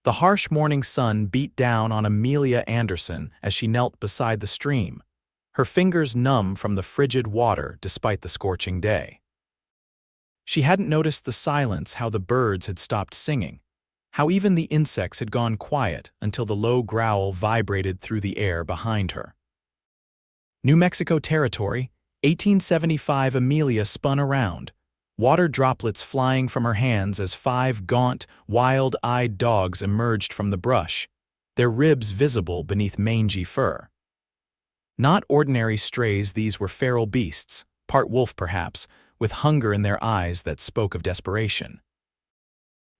The harsh morning sun beat down on Amelia Anderson as she knelt beside the stream, her fingers numb from the frigid water despite the scorching day. She hadn't noticed the silence, how the birds had stopped singing, how even the insects had gone quiet until the low growl vibrated through the air behind her. New Mexico Territory, 1875. Amelia spun around, water droplets flying from her hands as 5 gaunt, wild-eyed dogs emerged from the brush, their ribs visible beneath mangy fur. Not ordinary strays, these were feral beasts, part wolf perhaps, with hunger in their eyes that spoke of desperation.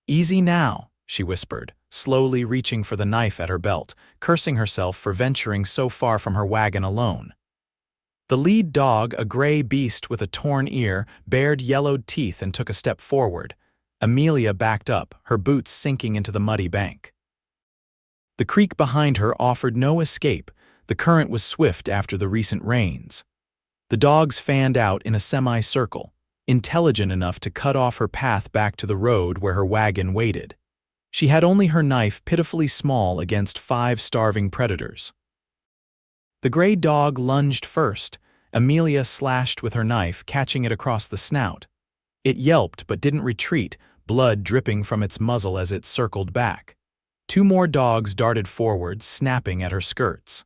"Easy now," she whispered, slowly reaching for the knife at her belt, cursing herself for venturing so far from her wagon alone. The lead dog, a gray beast with a torn ear, bared yellowed teeth and took a step forward. Amelia backed up, her boots sinking into the muddy bank. The creek behind her offered no escape. The current was swift after the recent rains. The dogs fanned out in a semicircle, intelligent enough to cut off her path back to the road where her wagon waited. She had only her knife, pitifully small against 5 starving predators. The gray dog lunged first. Amelia slashed with her knife, catching it across the snout. It yelped but didn't retreat, blood dripping from its muzzle as it circled back. 2 more dogs darted forward, snapping at her skirts.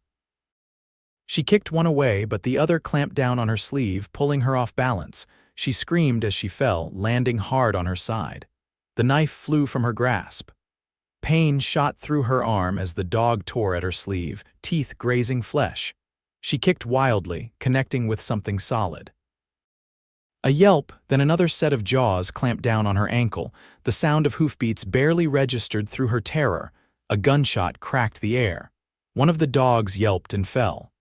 She kicked one away, but the other clamped down on her sleeve, pulling her off balance. She screamed as she fell, landing hard on her side. The knife flew from her grasp. Pain shot through her arm as the dog tore at her sleeve, teeth grazing flesh. She kicked wildly, connecting with something solid. A yelp, then another set of jaws clamped down on her ankle. The sound of hoofbeats barely registered through her terror. A gunshot cracked the air. One of the dogs yelped and fell.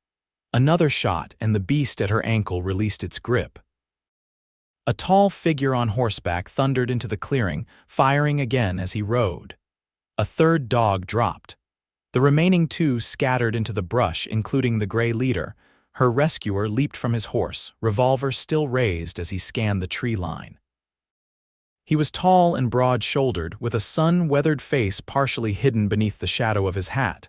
Another shot, and the beast at her ankle released its grip. A tall figure on horseback thundered into the clearing, firing again as he rode. A third dog dropped. The remaining 2 scattered into the brush, including the gray leader. Her rescuer leaped from his horse, revolver still raised as he scanned the tree line. He was tall and broad-shouldered, with a sun-weathered face partially hidden beneath the shadow of his hat.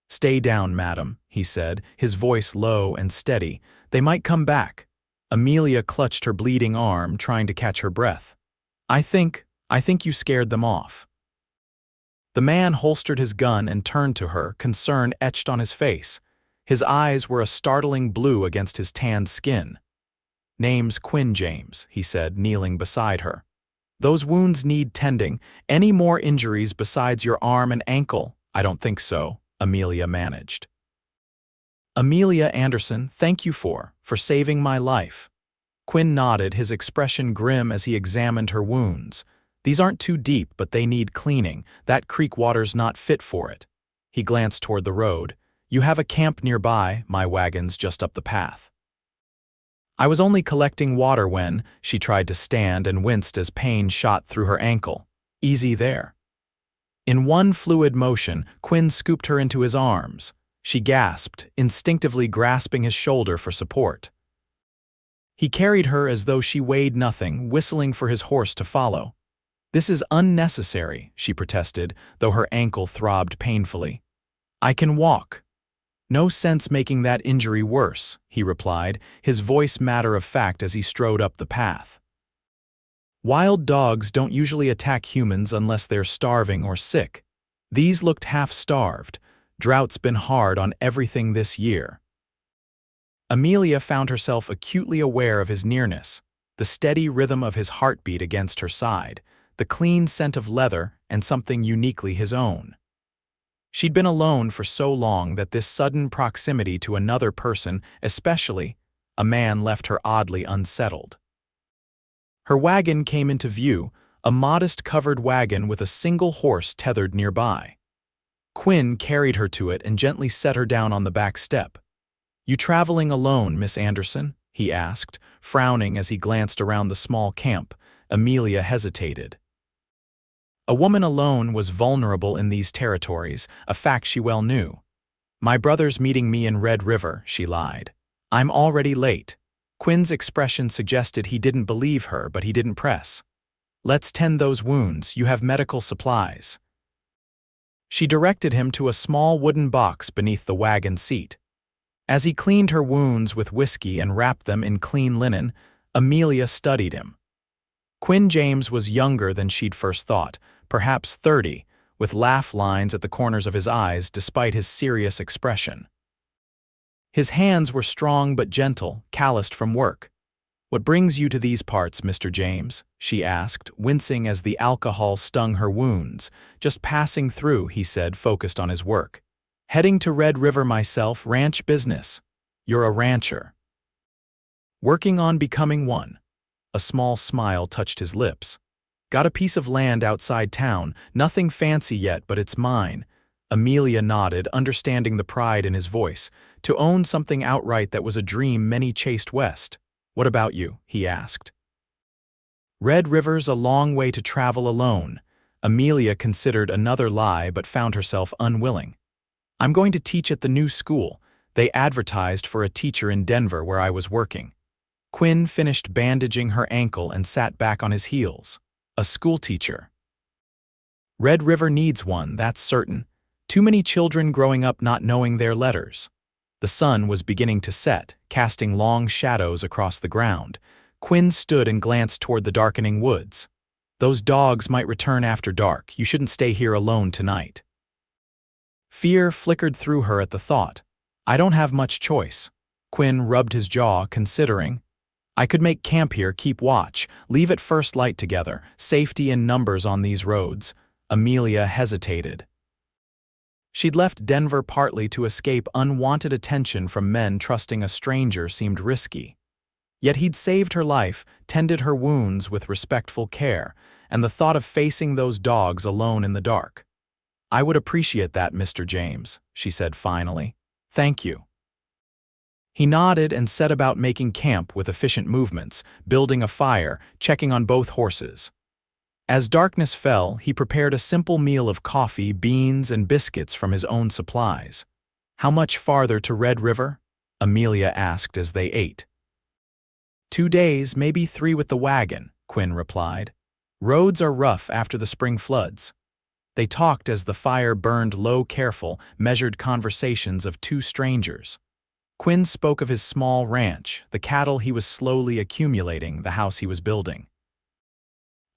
"Stay down, madam," he said, his voice low and steady. "They might come back." Amelia clutched her bleeding arm, trying to catch her breath. I think you scared them off." The man holstered his gun and turned to her, concern etched on his face. His eyes were a startling blue against his tanned skin. "Name's Quinn James," he said, kneeling beside her. "Those wounds need tending. Any more injuries besides your arm and ankle?" "I don't think so," Amelia managed. "Amelia Anderson, thank you for saving my life." Quinn nodded, his expression grim as he examined her wounds. "These aren't too deep, but they need cleaning. That creek water's not fit for it." He glanced toward the road. "You have a camp nearby, my wagon's just up the path." "I was only collecting water when—" She tried to stand and winced as pain shot through her ankle. "Easy there." In one fluid motion, Quinn scooped her into his arms. She gasped, instinctively grasping his shoulder for support. He carried her as though she weighed nothing, whistling for his horse to follow. "This is unnecessary," she protested, though her ankle throbbed painfully. "I can walk." "No sense making that injury worse," he replied, his voice matter-of-fact as he strode up the path. Wild dogs don't usually attack humans unless they're starving or sick. These looked half-starved. Drought's been hard on everything this year. Amelia found herself acutely aware of his nearness, the steady rhythm of his heartbeat against her side, the clean scent of leather, and something uniquely his own. She'd been alone for so long that this sudden proximity to another person, especially a man, left her oddly unsettled. Her wagon came into view, a modest covered wagon with a single horse tethered nearby. Quinn carried her to it and gently set her down on the back step. "You traveling alone, Miss Anderson?" he asked, frowning as he glanced around the small camp. Amelia hesitated. A woman alone was vulnerable in these territories, a fact she well knew. "My brother's meeting me in Red River," she lied. "I'm already late." Quinn's expression suggested he didn't believe her, but he didn't press. "Let's tend those wounds. You have medical supplies." She directed him to a small wooden box beneath the wagon seat. As he cleaned her wounds with whiskey and wrapped them in clean linen, Amelia studied him. Quinn James was younger than she'd first thought, perhaps 30, with laugh lines at the corners of his eyes despite his serious expression. His hands were strong but gentle, calloused from work. "What brings you to these parts, Mr. James?" she asked, wincing as the alcohol stung her wounds. "Just passing through," he said, focused on his work. "Heading to Red River myself, ranch business." "You're a rancher." "Working on becoming one." A small smile touched his lips. "Got a piece of land outside town, nothing fancy yet, but it's mine." Amelia nodded, understanding the pride in his voice. "To own something outright that was a dream many chased west." "What about you?" he asked. "Red River's a long way to travel alone." Amelia considered another lie but found herself unwilling. "I'm going to teach at the new school. They advertised for a teacher in Denver where I was working." Quinn finished bandaging her ankle and sat back on his heels. "A schoolteacher." "Red River needs one, that's certain. Too many children growing up not knowing their letters." The sun was beginning to set, casting long shadows across the ground. Quinn stood and glanced toward the darkening woods. "Those dogs might return after dark. You shouldn't stay here alone tonight." Fear flickered through her at the thought. "I don't have much choice." Quinn rubbed his jaw, considering. "I could make camp here, keep watch, leave at first light together. Safety in numbers on these roads." Amelia hesitated. She'd left Denver partly to escape unwanted attention from men trusting a stranger seemed risky. Yet he'd saved her life, tended her wounds with respectful care, and the thought of facing those dogs alone in the dark. "I would appreciate that, Mr. James," she said finally. "Thank you." He nodded and set about making camp with efficient movements, building a fire, checking on both horses. As darkness fell, he prepared a simple meal of coffee, beans, and biscuits from his own supplies. "How much farther to Red River?" Amelia asked as they ate. 2 days, maybe 3 with the wagon," Quinn replied. "Roads are rough after the spring floods." They talked as the fire burned low, careful, measured conversations of two strangers. Quinn spoke of his small ranch, the cattle he was slowly accumulating, the house he was building.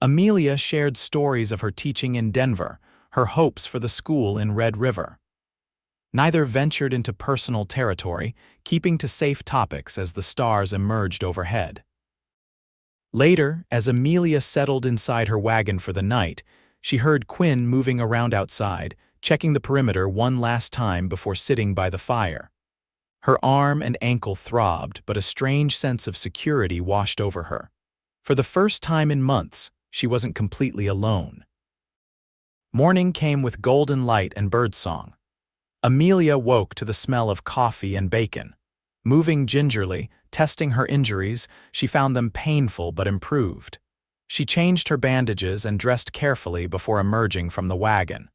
Amelia shared stories of her teaching in Denver, her hopes for the school in Red River. Neither ventured into personal territory, keeping to safe topics as the stars emerged overhead. Later, as Amelia settled inside her wagon for the night, she heard Quinn moving around outside, checking the perimeter one last time before sitting by the fire. Her arm and ankle throbbed, but a strange sense of security washed over her. For the first time in months, she wasn't completely alone. Morning came with golden light and birdsong. Amelia woke to the smell of coffee and bacon. Moving gingerly, testing her injuries, she found them painful but improved. She changed her bandages and dressed carefully before emerging from the wagon.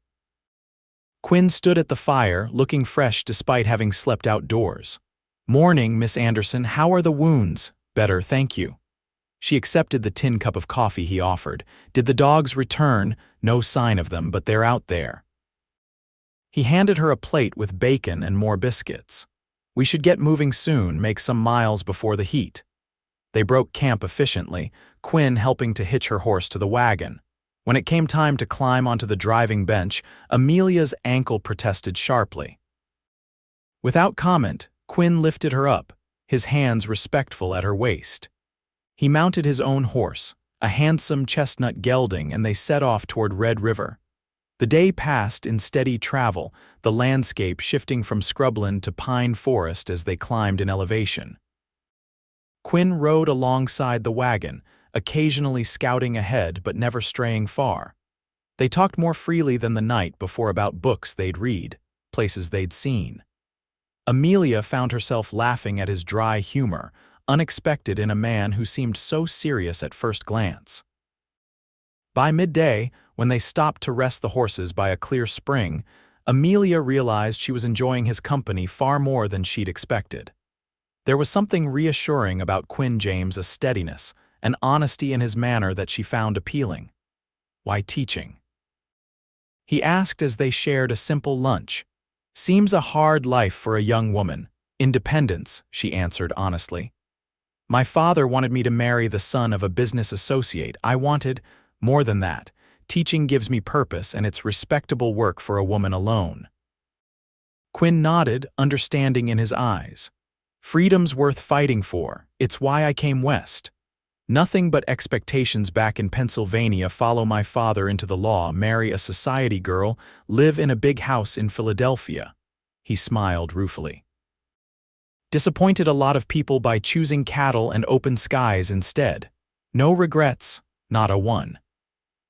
Quinn stood at the fire, looking fresh despite having slept outdoors. "Morning, Miss Anderson. How are the wounds?" "Better, thank you." She accepted the tin cup of coffee he offered. "Did the dogs return?" "No sign of them, but they're out there." He handed her a plate with bacon and more biscuits. "We should get moving soon, make some miles before the heat." They broke camp efficiently, Quinn helping to hitch her horse to the wagon. When it came time to climb onto the driving bench, Amelia's ankle protested sharply. Without comment, Quinn lifted her up, his hands respectful at her waist. He mounted his own horse, a handsome chestnut gelding, and they set off toward Red River. The day passed in steady travel, the landscape shifting from scrubland to pine forest as they climbed in elevation. Quinn rode alongside the wagon, occasionally scouting ahead but never straying far. They talked more freely than the night before about books they'd read, places they'd seen. Amelia found herself laughing at his dry humor, unexpected in a man who seemed so serious at first glance. By midday, when they stopped to rest the horses by a clear spring, Amelia realized she was enjoying his company far more than she'd expected. There was something reassuring about Quinn James' steadiness, an honesty in his manner that she found appealing. Why teaching? he asked as they shared a simple lunch. Seems a hard life for a young woman. Independence, she answered honestly. My father wanted me to marry the son of a business associate. I wanted more than that. Teaching gives me purpose, and it's respectable work for a woman alone. Quinn nodded, understanding in his eyes. Freedom's worth fighting for. It's why I came west. Nothing but expectations back in Pennsylvania. Follow my father into the law, marry a society girl, live in a big house in Philadelphia. He smiled ruefully. Disappointed a lot of people by choosing cattle and open skies instead. No regrets, not a one.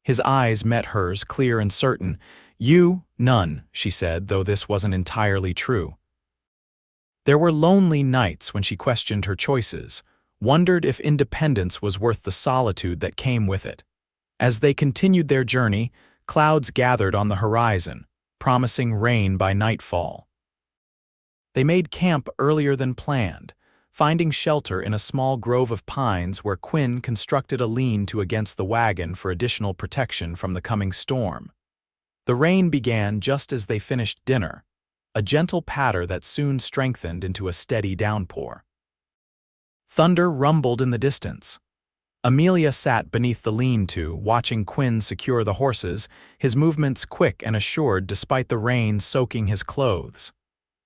His eyes met hers, clear and certain. You, none, she said, though this wasn't entirely true. There were lonely nights when she questioned her choices, wondered if independence was worth the solitude that came with it. As they continued their journey, clouds gathered on the horizon, promising rain by nightfall. They made camp earlier than planned, finding shelter in a small grove of pines where Quinn constructed a lean-to against the wagon for additional protection from the coming storm. The rain began just as they finished dinner, a gentle patter that soon strengthened into a steady downpour. Thunder rumbled in the distance. Amelia sat beneath the lean-to, watching Quinn secure the horses, his movements quick and assured despite the rain soaking his clothes.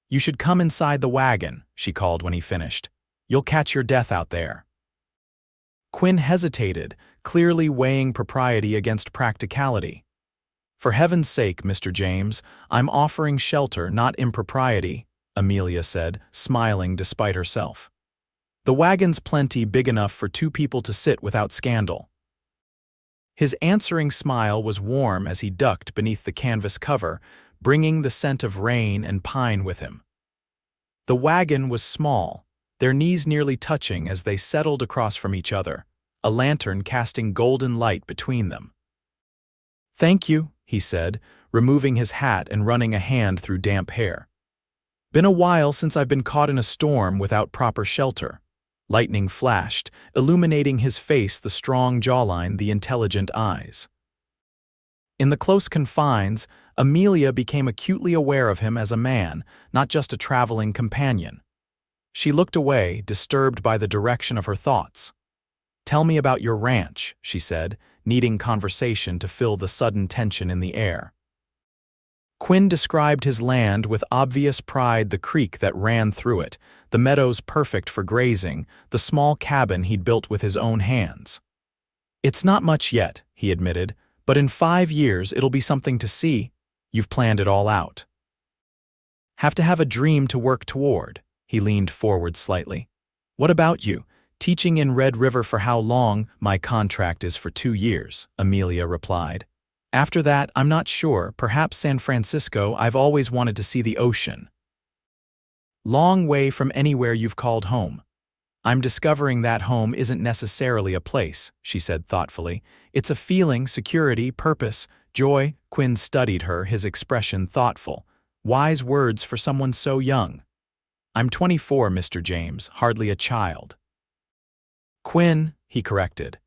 You should come inside the wagon, she called when he finished. You'll catch your death out there. Quinn hesitated, clearly weighing propriety against practicality. For heaven's sake, Mr. James, I'm offering shelter, not impropriety, Amelia said, smiling despite herself. The wagon's plenty big enough for 2 people to sit without scandal. His answering smile was warm as he ducked beneath the canvas cover, bringing the scent of rain and pine with him. The wagon was small, their knees nearly touching as they settled across from each other, a lantern casting golden light between them. Thank you, he said, removing his hat and running a hand through damp hair. Been a while since I've been caught in a storm without proper shelter. Lightning flashed, illuminating his face, the strong jawline, the intelligent eyes. In the close confines, Amelia became acutely aware of him as a man, not just a traveling companion. She looked away, disturbed by the direction of her thoughts. Tell me about your ranch, she said, needing conversation to fill the sudden tension in the air. Quinn described his land with obvious pride, the creek that ran through it, the meadows perfect for grazing, the small cabin he'd built with his own hands. It's not much yet, he admitted, but in 5 years it'll be something to see. You've planned it all out. Have to have a dream to work toward. He leaned forward slightly. What about you? Teaching in Red River for how long? My contract is for 2 years, Amelia replied. After that, I'm not sure, perhaps San Francisco. I've always wanted to see the ocean. Long way from anywhere you've called home. I'm discovering that home isn't necessarily a place, she said thoughtfully. It's a feeling, security, purpose, joy. Quinn studied her, his expression thoughtful. Wise words for someone so young. I'm 24, Mr. James, hardly a child. Quinn, he corrected.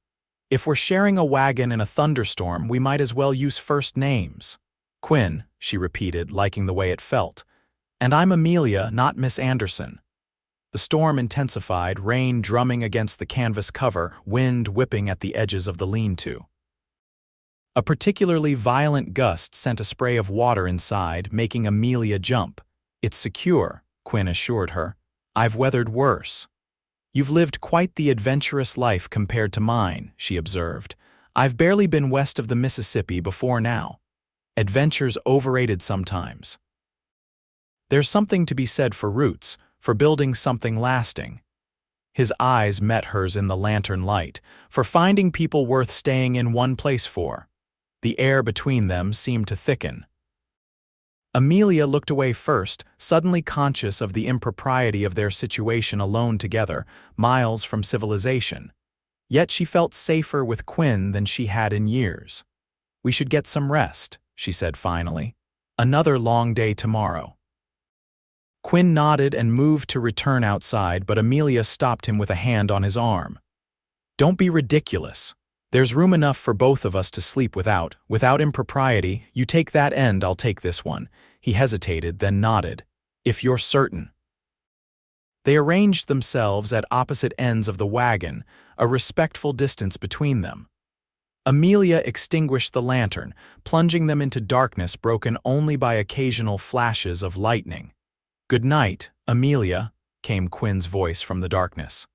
If we're sharing a wagon in a thunderstorm, we might as well use first names. Quinn, she repeated, liking the way it felt. And I'm Amelia, not Miss Anderson. The storm intensified, rain drumming against the canvas cover, wind whipping at the edges of the lean-to. A particularly violent gust sent a spray of water inside, making Amelia jump. It's secure, Quinn assured her. I've weathered worse. You've lived quite the adventurous life compared to mine, she observed. I've barely been west of the Mississippi before now. Adventure's overrated sometimes. There's something to be said for roots, for building something lasting. His eyes met hers in the lantern light, for finding people worth staying in one place for. The air between them seemed to thicken. Amelia looked away first, suddenly conscious of the impropriety of their situation alone together, miles from civilization. Yet she felt safer with Quinn than she had in years. We should get some rest, she said finally. Another long day tomorrow. Quinn nodded and moved to return outside, but Amelia stopped him with a hand on his arm. Don't be ridiculous. There's room enough for both of us to sleep without impropriety. You take that end, I'll take this one." He hesitated, then nodded. "If you're certain." They arranged themselves at opposite ends of the wagon, a respectful distance between them. Amelia extinguished the lantern, plunging them into darkness broken only by occasional flashes of lightning. "Good night, Amelia," came Quinn's voice from the darkness.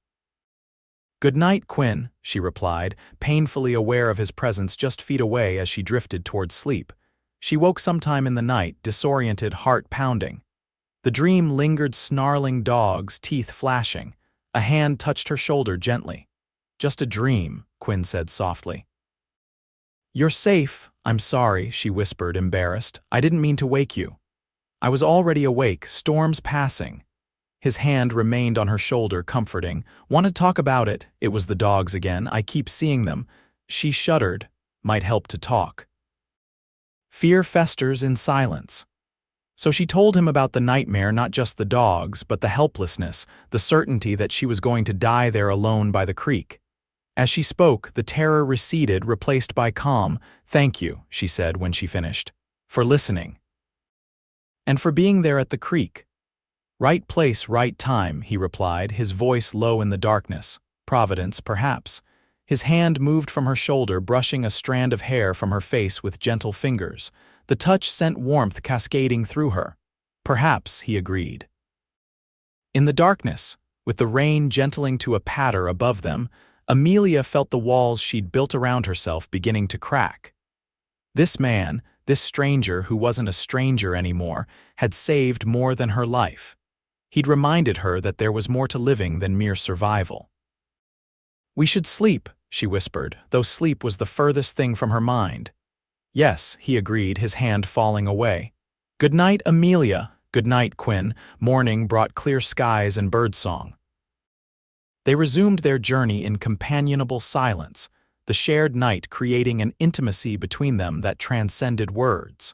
"Good night, Quinn," she replied, painfully aware of his presence just feet away as she drifted toward sleep. She woke sometime in the night, disoriented, heart pounding. The dream lingered, snarling dogs, teeth flashing. A hand touched her shoulder gently. "Just a dream," Quinn said softly. "You're safe. I'm sorry," she whispered, embarrassed. "I didn't mean to wake you." "I was already awake, storms passing." His hand remained on her shoulder, comforting. "Want to talk about it?" It was the dogs again. "I keep seeing them." She shuddered. "Might help to talk." Fear festers in silence. So she told him about the nightmare, not just the dogs, but the helplessness, the certainty that she was going to die there alone by the creek. As she spoke, the terror receded, replaced by calm. "Thank you," she said when she finished, "for listening. And for being there at the creek." "Right place, right time," he replied, his voice low in the darkness. "Providence, perhaps." His hand moved from her shoulder, brushing a strand of hair from her face with gentle fingers. The touch sent warmth cascading through her. "Perhaps," he agreed. In the darkness, with the rain gentling to a patter above them, Amelia felt the walls she'd built around herself beginning to crack. This man, this stranger who wasn't a stranger anymore, had saved more than her life. He'd reminded her that there was more to living than mere survival. "We should sleep," she whispered, though sleep was the furthest thing from her mind. "Yes," he agreed, his hand falling away. "Good night, Amelia." "Good night, Quinn." Morning brought clear skies and birdsong. They resumed their journey in companionable silence, the shared night creating an intimacy between them that transcended words.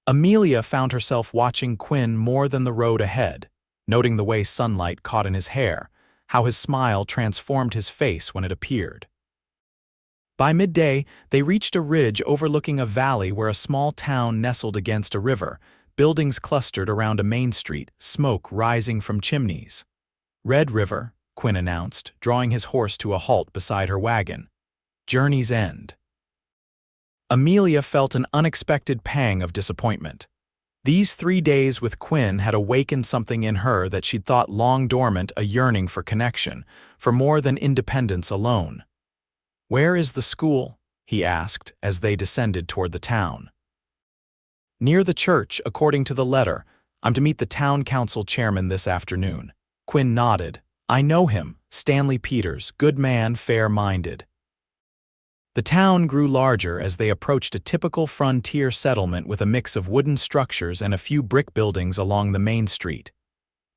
Amelia found herself watching Quinn more than the road ahead, noting the way sunlight caught in his hair, how his smile transformed his face when it appeared. By midday, they reached a ridge overlooking a valley where a small town nestled against a river, buildings clustered around a main street, smoke rising from chimneys. "Red River," Quinn announced, drawing his horse to a halt beside her wagon. "Journey's end." Amelia felt an unexpected pang of disappointment. These 3 days with Quinn had awakened something in her that she'd thought long dormant, a yearning for connection, for more than independence alone. "Where is the school?" he asked as they descended toward the town. "Near the church, according to the letter. I'm to meet the town council chairman this afternoon." Quinn nodded. "I know him, Stanley Peters, good man, fair-minded." The town grew larger as they approached a typical frontier settlement with a mix of wooden structures and a few brick buildings along the main street.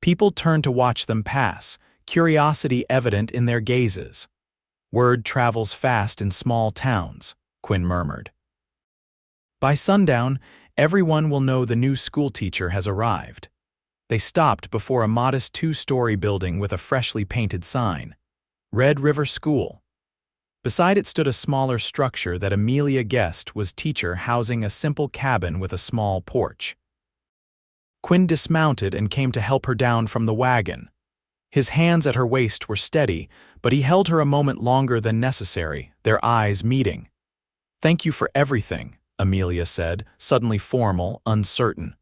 People turned to watch them pass, curiosity evident in their gazes. "Word travels fast in small towns," Quinn murmured. By sundown, everyone will know the new schoolteacher has arrived. They stopped before a modest 2-story building with a freshly painted sign, "Red River School." Beside it stood a smaller structure that Amelia guessed was teacher housing a simple cabin with a small porch. Quinn dismounted and came to help her down from the wagon. His hands at her waist were steady, but he held her a moment longer than necessary, their eyes meeting. "Thank you for everything," Amelia said, suddenly formal, uncertain.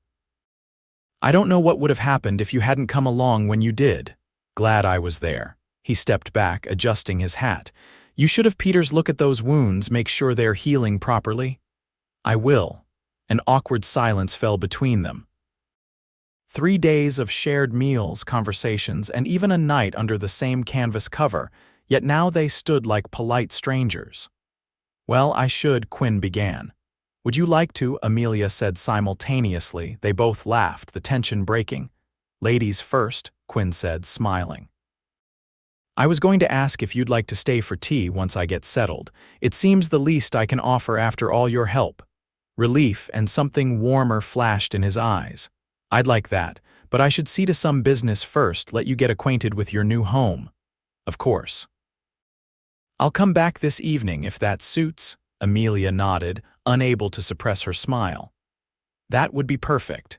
"I don't know what would have happened if you hadn't come along when you did. Glad I was there." He stepped back, adjusting his hat. "You should have Peters look at those wounds, make sure they're healing properly." "I will." An awkward silence fell between them. 3 days of shared meals, conversations, and even a night under the same canvas cover, yet now they stood like polite strangers. "Well, I should," Quinn began. "Would you like to?" Amelia said simultaneously. They both laughed, the tension breaking. "Ladies first," Quinn said, smiling. "I was going to ask if you'd like to stay for tea once I get settled. It seems the least I can offer after all your help." Relief and something warmer flashed in his eyes. "I'd like that, but I should see to some business first, let you get acquainted with your new home." "Of course." I'll come back this evening if that suits, Amelia nodded, unable to suppress her smile. That would be perfect.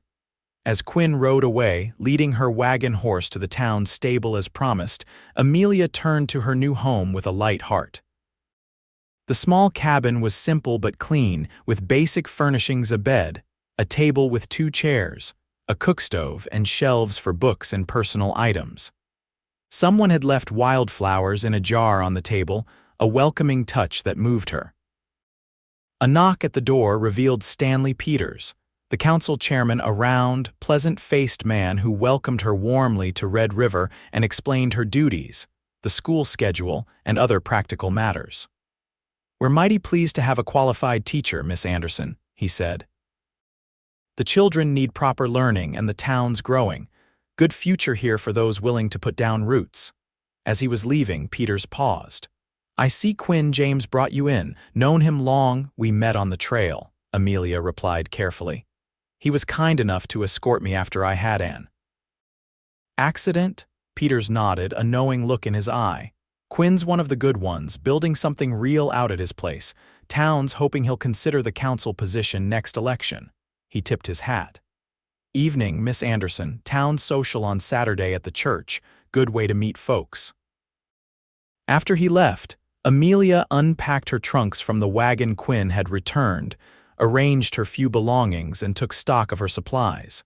As Quinn rode away, leading her wagon horse to the town stable as promised, Amelia turned to her new home with a light heart. The small cabin was simple but clean, with basic furnishings: a bed, a table with 2 chairs, a cookstove, and shelves for books and personal items. Someone had left wildflowers in a jar on the table, a welcoming touch that moved her. A knock at the door revealed Stanley Peters, the council chairman, a round, pleasant-faced man who welcomed her warmly to Red River and explained her duties, the school schedule, and other practical matters. "We're mighty pleased to have a qualified teacher, Miss Anderson," he said. "The children need proper learning and the town's growing. Good future here for those willing to put down roots." As he was leaving, Peters paused. "I see Quinn James brought you in. Known him long. We met on the trail," Amelia replied carefully. "He was kind enough to escort me after I had an accident." Peters nodded, a knowing look in his eye. "Quinn's one of the good ones, building something real out at his place. Town's hoping he'll consider the council position next election." He tipped his hat. "Evening, Miss Anderson. Town social on Saturday at the church. Good way to meet folks." After he left, Amelia unpacked her trunks from the wagon Quinn had returned, arranged her few belongings, and took stock of her supplies.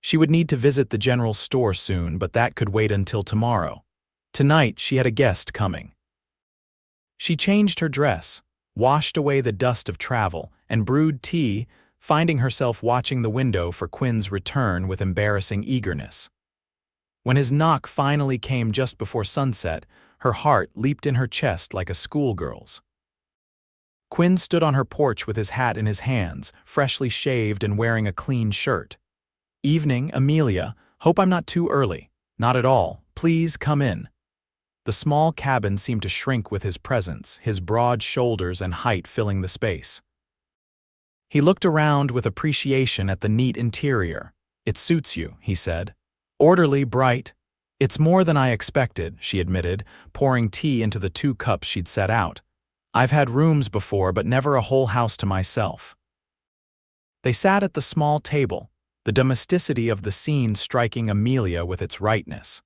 She would need to visit the general store soon, but that could wait until tomorrow. Tonight she had a guest coming. She changed her dress, washed away the dust of travel, and brewed tea, finding herself watching the window for Quinn's return with embarrassing eagerness. When his knock finally came just before sunset, her heart leaped in her chest like a schoolgirl's. Quinn stood on her porch with his hat in his hands, freshly shaved and wearing a clean shirt. "Evening, Amelia. Hope I'm not too early." "Not at all. Please come in." The small cabin seemed to shrink with his presence, his broad shoulders and height filling the space. He looked around with appreciation at the neat interior. "It suits you," he said. "Orderly, bright." "It's more than I expected," she admitted, pouring tea into the 2 cups she'd set out. "I've had rooms before, but never a whole house to myself." They sat at the small table, the domesticity of the scene striking Amelia with its rightness.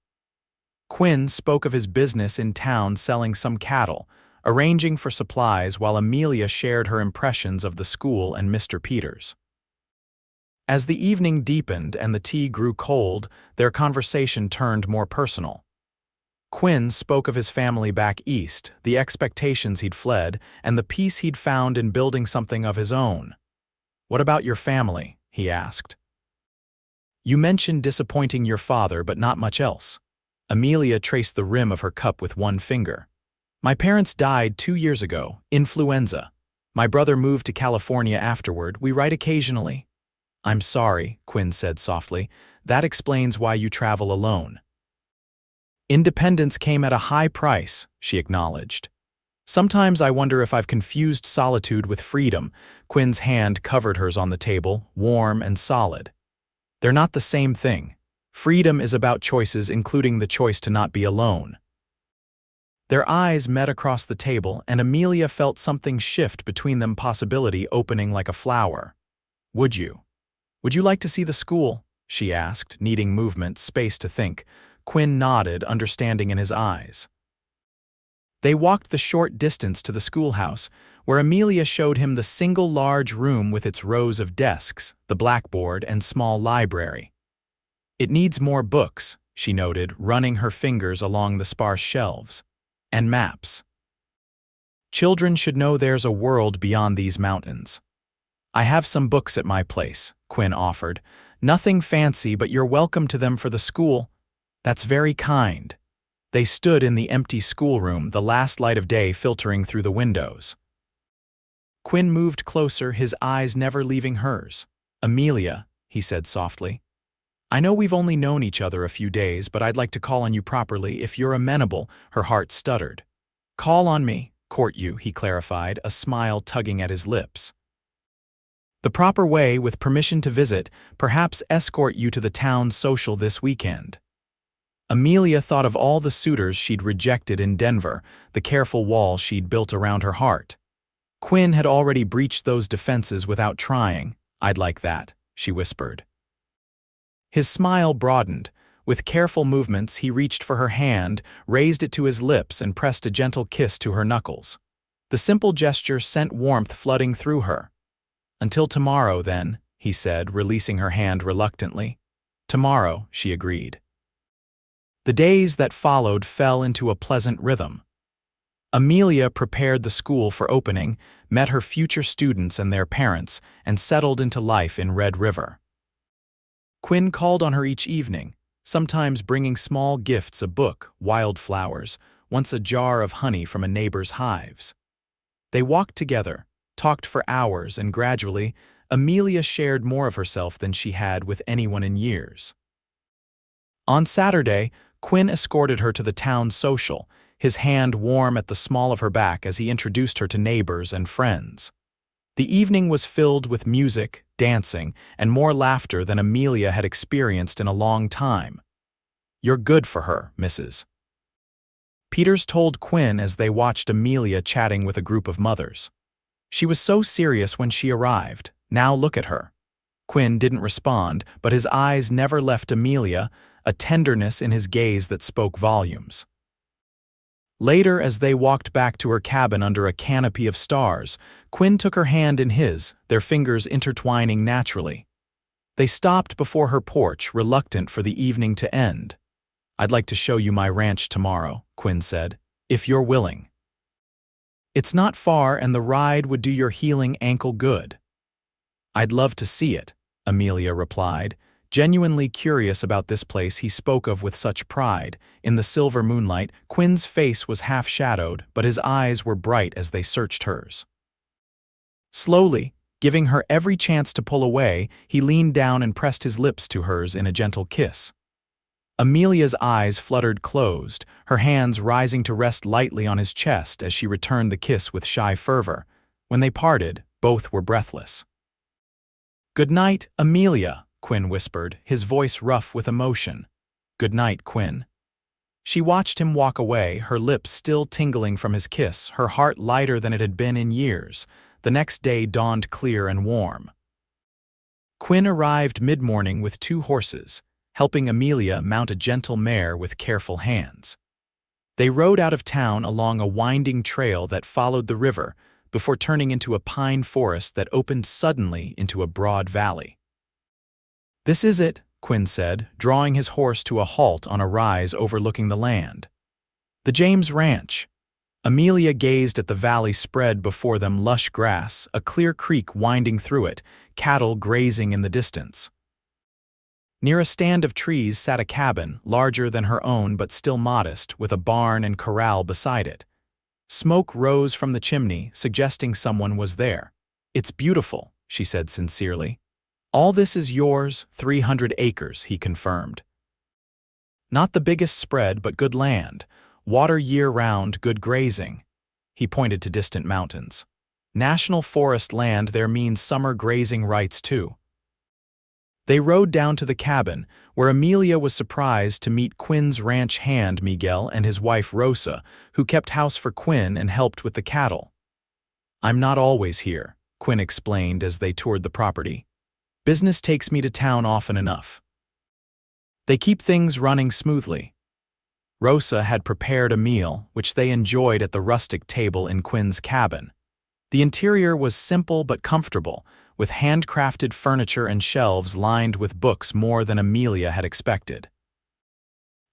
Quinn spoke of his business in town selling some cattle, arranging for supplies, while Amelia shared her impressions of the school and Mr. Peters. As the evening deepened and the tea grew cold, their conversation turned more personal. Quinn spoke of his family back east, the expectations he'd fled, and the peace he'd found in building something of his own. "What about your family?" he asked. "You mentioned disappointing your father, but not much else." Amelia traced the rim of her cup with one finger. "My parents died 2 years ago, influenza. My brother moved to California afterward. We write occasionally." "I'm sorry," Quinn said softly. "That explains why you travel alone." "Independence came at a high price," she acknowledged. "Sometimes I wonder if I've confused solitude with freedom." Quinn's hand covered hers on the table, warm and solid. "They're not the same thing. Freedom is about choices, including the choice to not be alone." Their eyes met across the table, and Amelia felt something shift between them, possibility opening like a flower. Would you like to see the school?" she asked, needing movement, space to think. Quinn nodded, understanding in his eyes. They walked the short distance to the schoolhouse, where Amelia showed him the single large room with its rows of desks, the blackboard, and small library. "It needs more books," she noted, running her fingers along the sparse shelves. "And maps. Children should know there's a world beyond these mountains." "I have some books at my place," Quinn offered. "Nothing fancy, but you're welcome to them for the school." "That's very kind." They stood in the empty schoolroom, the last light of day filtering through the windows. Quinn moved closer, his eyes never leaving hers. "Amelia," he said softly, "I know we've only known each other a few days, but I'd like to call on you properly if you're amenable." Her heart stuttered. "Call on me, court you," he clarified, a smile tugging at his lips. "The proper way, with permission to visit, perhaps escort you to the town social this weekend." Amelia thought of all the suitors she'd rejected in Denver, the careful wall she'd built around her heart. Quinn had already breached those defenses without trying. "I'd like that," she whispered. His smile broadened. With careful movements, he reached for her hand, raised it to his lips, and pressed a gentle kiss to her knuckles. The simple gesture sent warmth flooding through her. "Until tomorrow, then," he said, releasing her hand reluctantly. "Tomorrow," she agreed. The days that followed fell into a pleasant rhythm. Amelia prepared the school for opening, met her future students and their parents, and settled into life in Red River. Quinn called on her each evening, sometimes bringing small gifts, a book, wildflowers, once a jar of honey from a neighbor's hives. They walked together, talked for hours, and gradually, Amelia shared more of herself than she had with anyone in years. On Saturday, Quinn escorted her to the town social, his hand warm at the small of her back as he introduced her to neighbors and friends. The evening was filled with music, dancing, and more laughter than Amelia had experienced in a long time. "You're good for her, Mrs. Peters told Quinn as they watched Amelia chatting with a group of mothers. She was so serious when she arrived. Now look at her. Quinn didn't respond, but his eyes never left Amelia, a tenderness in his gaze that spoke volumes. Later, as they walked back to her cabin under a canopy of stars, Quinn took her hand in his, their fingers intertwining naturally. They stopped before her porch, reluctant for the evening to end. "I'd like to show you my ranch tomorrow," Quinn said, "if you're willing. It's not far and the ride would do your healing ankle good." "I'd love to see it," Amelia replied, genuinely curious about this place he spoke of with such pride. In the silver moonlight, Quinn's face was half-shadowed, but his eyes were bright as they searched hers. Slowly, giving her every chance to pull away, he leaned down and pressed his lips to hers in a gentle kiss. Amelia's eyes fluttered closed, her hands rising to rest lightly on his chest as she returned the kiss with shy fervor. When they parted, both were breathless. "Good night, Amelia," Quinn whispered, his voice rough with emotion. "Good night, Quinn." She watched him walk away, her lips still tingling from his kiss, her heart lighter than it had been in years. The next day dawned clear and warm. Quinn arrived mid-morning with 2 horses, helping Amelia mount a gentle mare with careful hands. They rode out of town along a winding trail that followed the river before turning into a pine forest that opened suddenly into a broad valley. "This is it," Quinn said, drawing his horse to a halt on a rise overlooking the land. "The James Ranch." Amelia gazed at the valley spread before them, lush grass, a clear creek winding through it, cattle grazing in the distance. Near a stand of trees sat a cabin, larger than her own but still modest, with a barn and corral beside it. Smoke rose from the chimney, suggesting someone was there. "It's beautiful," she said sincerely. "All this is yours, 300 acres, he confirmed. "Not the biggest spread, but good land. Water year-round, good grazing." He pointed to distant mountains. "National forest land there means summer grazing rights, too." They rode down to the cabin, where Amelia was surprised to meet Quinn's ranch hand Miguel and his wife Rosa, who kept house for Quinn and helped with the cattle. "I'm not always here," Quinn explained as they toured the property. "Business takes me to town often enough." They keep things running smoothly. Rosa had prepared a meal, which they enjoyed at the rustic table in Quinn's cabin. The interior was simple but comfortable, with handcrafted furniture and shelves lined with books more than Amelia had expected.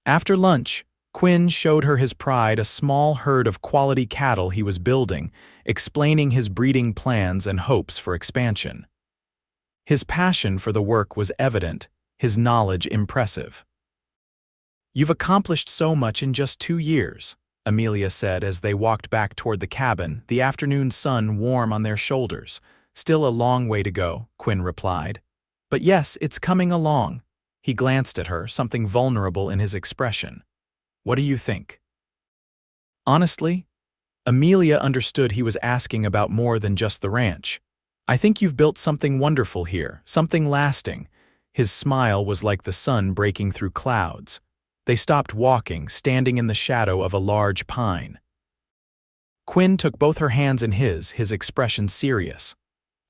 After lunch, Quinn showed her his pride, a small herd of quality cattle he was building, explaining his breeding plans and hopes for expansion. His passion for the work was evident, his knowledge impressive. "You've accomplished so much in just 2 years," Amelia said as they walked back toward the cabin, the afternoon sun warm on their shoulders. "Still a long way to go," Quinn replied. "But yes, it's coming along." He glanced at her, something vulnerable in his expression. "What do you think?" Honestly, Amelia understood he was asking about more than just the ranch. "I think you've built something wonderful here, something lasting." His smile was like the sun breaking through clouds. They stopped walking, standing in the shadow of a large pine. Quinn took both her hands in his expression serious.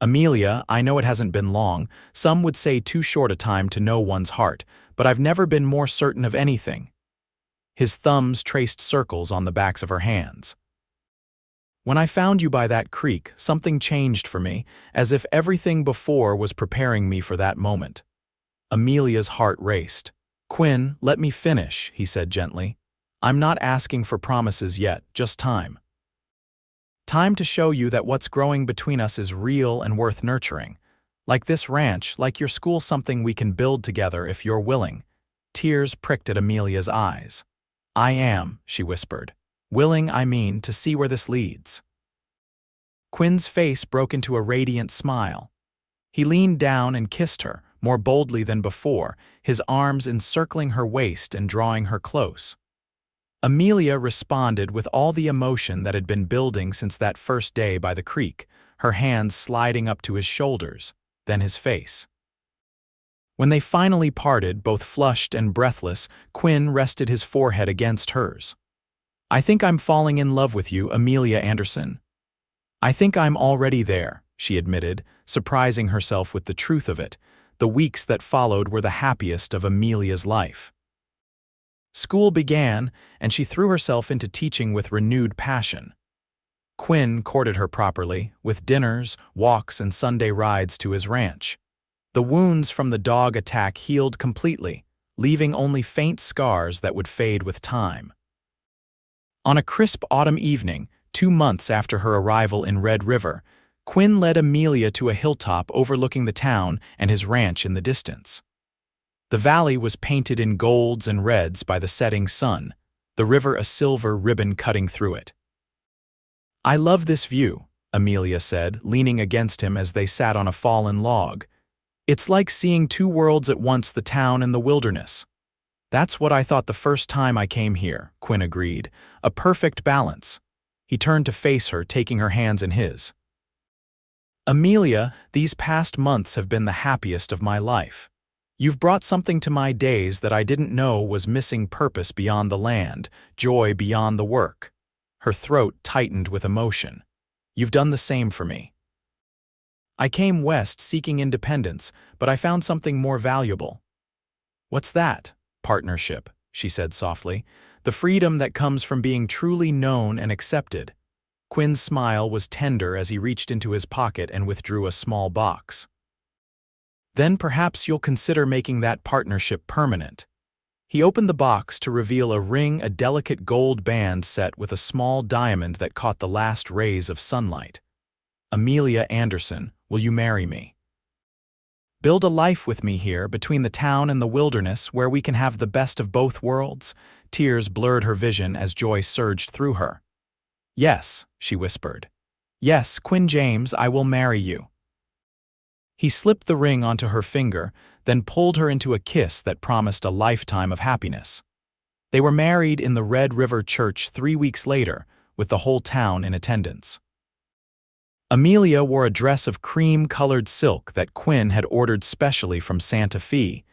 "Amelia, I know it hasn't been long, some would say too short a time to know one's heart, but I've never been more certain of anything." His thumbs traced circles on the backs of her hands. "When I found you by that creek, something changed for me, as if everything before was preparing me for that moment." Amelia's heart raced. "Quinn, let me finish," he said gently. "I'm not asking for promises yet, just time. Time to show you that what's growing between us is real and worth nurturing. Like this ranch, like your school, something we can build together if you're willing." Tears pricked at Amelia's eyes. "I am," she whispered. "Willing, I mean, to see where this leads." Quinn's face broke into a radiant smile. He leaned down and kissed her, more boldly than before, his arms encircling her waist and drawing her close. Amelia responded with all the emotion that had been building since that first day by the creek, her hands sliding up to his shoulders, then his face. When they finally parted, both flushed and breathless, Quinn rested his forehead against hers. "I think I'm falling in love with you, Amelia Anderson." "I think I'm already there," she admitted, surprising herself with the truth of it. The weeks that followed were the happiest of Amelia's life. School began, and she threw herself into teaching with renewed passion. Quinn courted her properly, with dinners, walks, and Sunday rides to his ranch. The wounds from the dog attack healed completely, leaving only faint scars that would fade with time. On a crisp autumn evening, 2 months after her arrival in Red River, Quinn led Amelia to a hilltop overlooking the town and his ranch in the distance. The valley was painted in golds and reds by the setting sun, the river a silver ribbon cutting through it. "I love this view," Amelia said, leaning against him as they sat on a fallen log. "It's like seeing two worlds at once, the town and the wilderness." "That's what I thought the first time I came here," Quinn agreed. "A perfect balance." He turned to face her, taking her hands in his. "Amelia, these past months have been the happiest of my life. You've brought something to my days that I didn't know was missing: purpose beyond the land, joy beyond the work." Her throat tightened with emotion. "You've done the same for me. I came west seeking independence, but I found something more valuable." "What's that?" "Partnership," she said softly. "The freedom that comes from being truly known and accepted." Quinn's smile was tender as he reached into his pocket and withdrew a small box. "Then perhaps you'll consider making that partnership permanent." He opened the box to reveal a ring, a delicate gold band set with a small diamond that caught the last rays of sunlight. "Amelia Anderson, will you marry me? Build a life with me here between the town and the wilderness where we can have the best of both worlds?" Tears blurred her vision as joy surged through her. "Yes," she whispered. "Yes, Quinn James, I will marry you." He slipped the ring onto her finger, then pulled her into a kiss that promised a lifetime of happiness. They were married in the Red River Church 3 weeks later, with the whole town in attendance. Amelia wore a dress of cream-colored silk that Quinn had ordered specially from Santa Fe,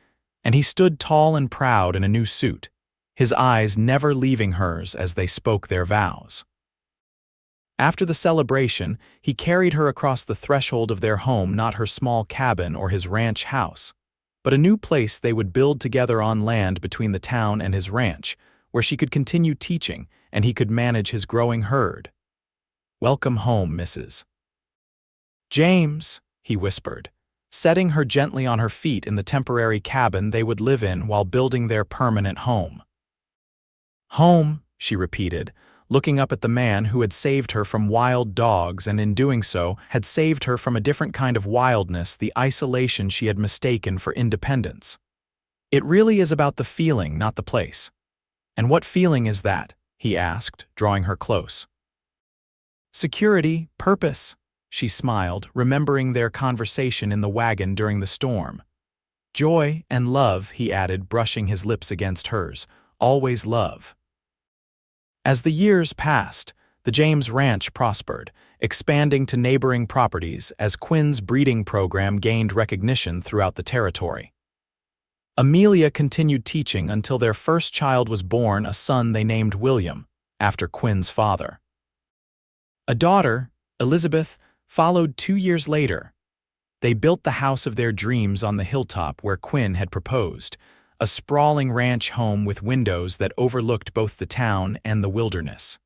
and he stood tall and proud in a new suit, his eyes never leaving hers as they spoke their vows. After the celebration, he carried her across the threshold of their home, not her small cabin or his ranch house, but a new place they would build together on land between the town and his ranch, where she could continue teaching and he could manage his growing herd. "Welcome home, Mrs. James," he whispered, setting her gently on her feet in the temporary cabin they would live in while building their permanent home. "Home," she repeated, looking up at the man who had saved her from wild dogs and in doing so had saved her from a different kind of wildness, the isolation she had mistaken for independence. "It really is about the feeling, not the place." "And what feeling is that?" he asked, drawing her close. "Security, purpose," she smiled, remembering their conversation in the wagon during the storm. "Joy and love," he added, brushing his lips against hers. "Always love." As the years passed, the James Ranch prospered, expanding to neighboring properties as Quinn's breeding program gained recognition throughout the territory. Amelia continued teaching until their first child was born, a son they named William, after Quinn's father. A daughter, Elizabeth, followed 2 years later. They built the house of their dreams on the hilltop where Quinn had proposed, a sprawling ranch home with windows that overlooked both the town and the wilderness.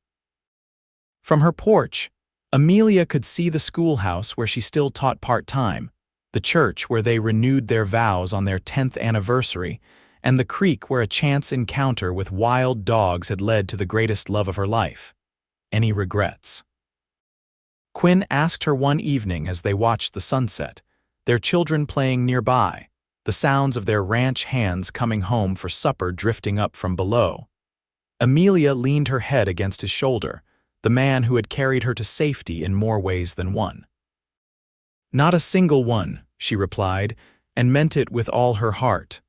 From her porch, Amelia could see the schoolhouse where she still taught part-time, the church where they renewed their vows on their 10th anniversary, and the creek where a chance encounter with wild dogs had led to the greatest love of her life. Any regrets? Quinn asked her one evening as they watched the sunset, their children playing nearby, the sounds of their ranch hands coming home for supper drifting up from below. Amelia leaned her head against his shoulder, the man who had carried her to safety in more ways than one. "Not a single one," she replied, and meant it with all her heart.